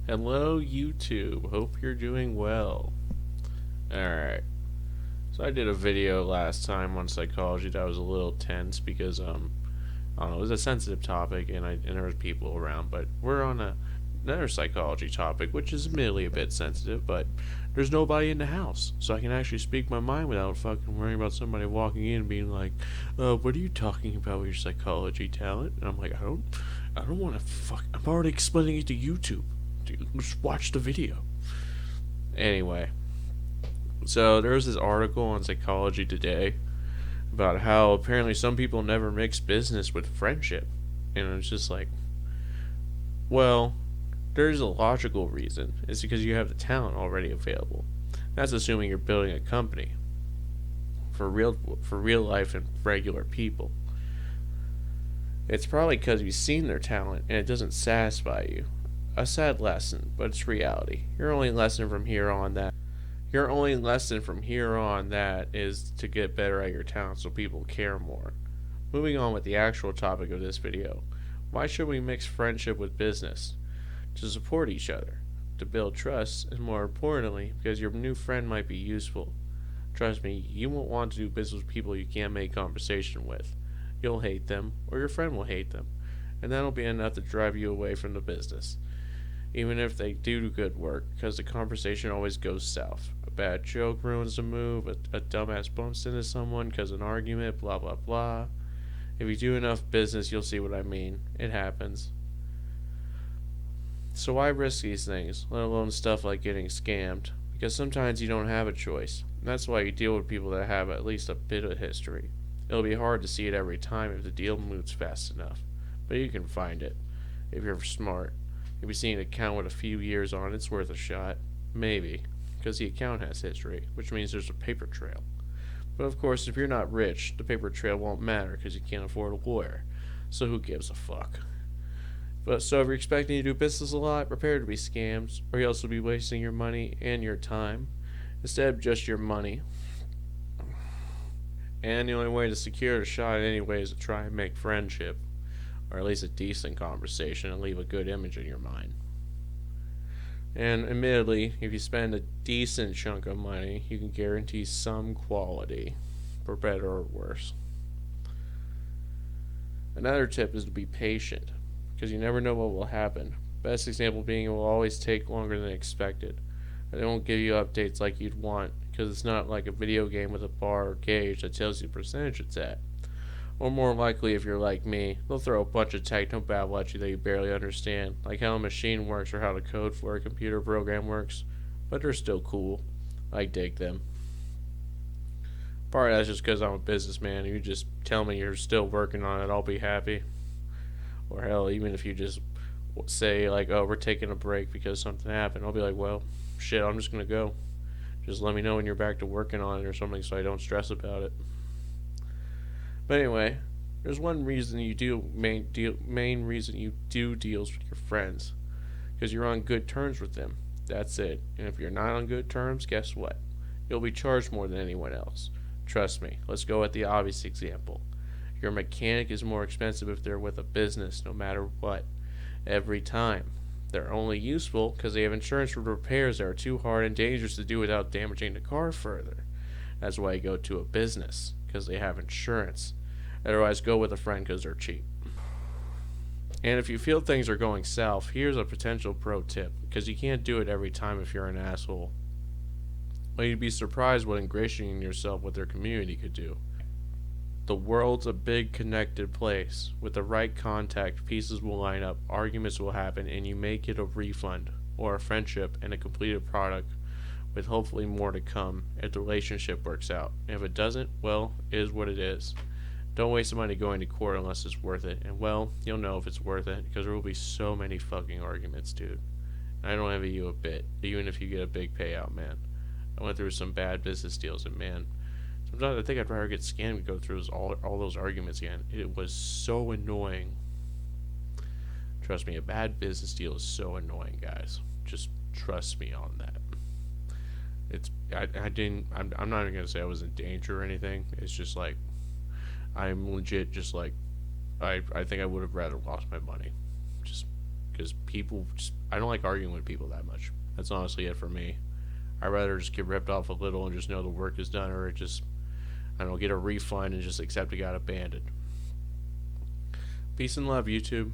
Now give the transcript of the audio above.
Hello, YouTube. Hope you're doing well. Alright. So I did a video last time on psychology that was a little tense because, I don't know, it was a sensitive topic and there was people around, but we're on another psychology topic, which is admittedly a bit sensitive, but there's nobody in the house, so I can actually speak my mind without fucking worrying about somebody walking in and being like, what are you talking about with your psychology talent? And I'm like, I don't want to I'm already explaining it to YouTube. Just watch the video. Anyway, so there was this article on Psychology Today about how apparently some people never mix business with friendship. And it's just like, well, there's a logical reason. It's because you have the talent already available. That's assuming you're building a company for real life and regular people. It's probably because you've seen their talent and it doesn't satisfy you. A sad lesson, but it's reality. Your only lesson from here on that is to get better at your talent so people care more. Moving on with the actual topic of this video. Why should we mix friendship with business? To support each other, to build trust, and more importantly, because your new friend might be useful. Trust me, you won't want to do business with people you can't make conversation with. You'll hate them, or your friend will hate them, and that'll be enough to drive you away from the business. Even if they do good work, because the conversation always goes south. A bad joke ruins the move, a dumbass bumps into someone because of an argument, blah blah blah. If you do enough business, you'll see what I mean. It happens. So why risk these things, let alone stuff like getting scammed? Because sometimes you don't have a choice. That's why you deal with people that have at least a bit of history. It'll be hard to see it every time if the deal moves fast enough, but you can find it if you're smart. If you see an account with a few years on it, it's worth a shot. Maybe, because the account has history, which means there's a paper trail. But of course, if you're not rich, the paper trail won't matter because you can't afford a lawyer. So who gives a fuck? But so if you're expecting to do business a lot, prepare to be scammed, or you'll also be wasting your money and your time instead of just your money. And the only way to secure the shot anyway is to try and make friendship, or at least a decent conversation, and leave a good image in your mind. And admittedly, if you spend a decent chunk of money, you can guarantee some quality, for better or worse. Another tip is to be patient, because you never know what will happen. Best example being it will always take longer than expected. They won't give you updates like you'd want, because it's not like a video game with a bar or gauge that tells you the percentage it's at. Or more likely, if you're like me, they'll throw a bunch of techno babble at you that you barely understand, like how a machine works or how the code for a computer program works, but they're still cool. I dig them. Part of that's just because I'm a businessman, and you just tell me you're still working on it, I'll be happy. Or hell, even if you just say, like, oh, we're taking a break because something happened, I'll be like, well, shit, I'm just gonna go. Just let me know when you're back to working on it or something so I don't stress about it. But anyway, there's one reason you do main reason you do deals with your friends, because you're on good terms with them. That's it. And if you're not on good terms, guess what? You'll be charged more than anyone else. Trust me. Let's go at the obvious example. Your mechanic is more expensive if they're with a business, no matter what. Every time. They're only useful because they have insurance for repairs that are too hard and dangerous to do without damaging the car further. That's why you go to a business, because they have insurance. Otherwise, go with a friend because they're cheap. And if you feel things are going south, here's a potential pro tip, because you can't do it every time if you're an asshole. But you'd be surprised what ingratiating yourself with their community could do. The world's a big connected place. With the right contact, pieces will line up, arguments will happen, and you may get a refund, or a friendship, and a completed product, with hopefully more to come if the relationship works out. And if it doesn't, well, it is what it is. Don't waste money going to court unless it's worth it. And well, you'll know if it's worth it, because there will be so many fucking arguments, dude. And I don't envy you a bit, even if you get a big payout, man. I went through some bad business deals, and man, sometimes I think I'd rather get scammed and go through all those arguments again. It was so annoying. Trust me, a bad business deal is so annoying, guys. Just trust me on that. I'm not even gonna say I was in danger or anything. It's just like, I'm legit just like, I think I would have rather lost my money, just because people just, I don't like arguing with people that much. That's honestly it for me. I'd rather just get ripped off a little and just know the work is done, or just, I don't know, get a refund and just accept it got abandoned. Peace and love, YouTube.